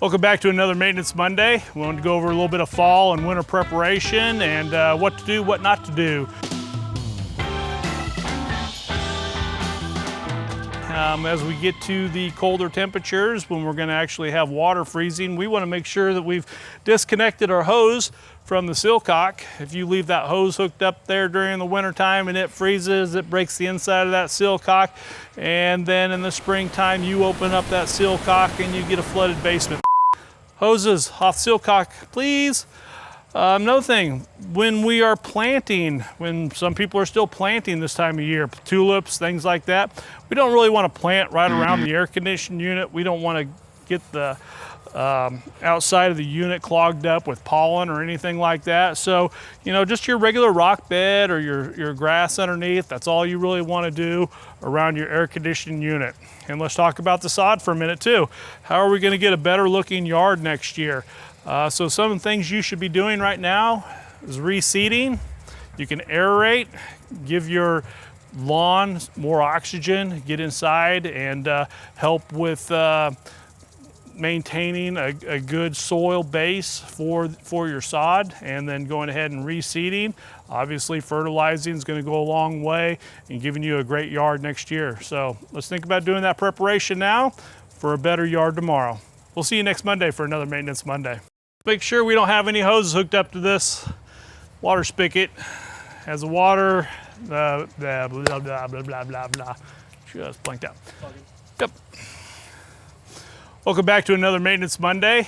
Welcome back to another Maintenance Monday. We wanted to go over a little bit of fall and winter preparation and what to do, what not to do. As we get to the colder temperatures, when we're going to actually have water freezing, we want to make sure that we've disconnected our hose from the sillcock. If you leave that hose hooked up there during the winter time and it freezes, it breaks the inside of that sillcock, and then in the springtime you open up that sillcock and you get a flooded basement. Hoses off sillcock, please. Another thing, when we are planting, when some people are still planting this time of year, tulips, things like that, we don't really want to plant right around the air conditioning unit. We don't want to get the outside of the unit clogged up with pollen or anything like that. So, you know, just your regular rock bed or your grass underneath, that's all you really want to do around your air conditioning unit. And let's talk about the sod for a minute too. How are we going to get a better looking yard next year? So some of the things you should be doing right now is reseeding. You can aerate, give your lawn more oxygen, get inside and help with maintaining a good soil base for your sod, and then going ahead and reseeding. Obviously fertilizing is going to go a long way in giving you a great yard next year. So let's think about doing that preparation now for a better yard tomorrow. We'll see you next Monday for another Maintenance Monday. Make sure we don't have any hoses hooked up to this water spigot. Has the water, blah, blah, blah, blah, blah, blah, blah. Just blanked out. Yep. Welcome back to another Maintenance Monday.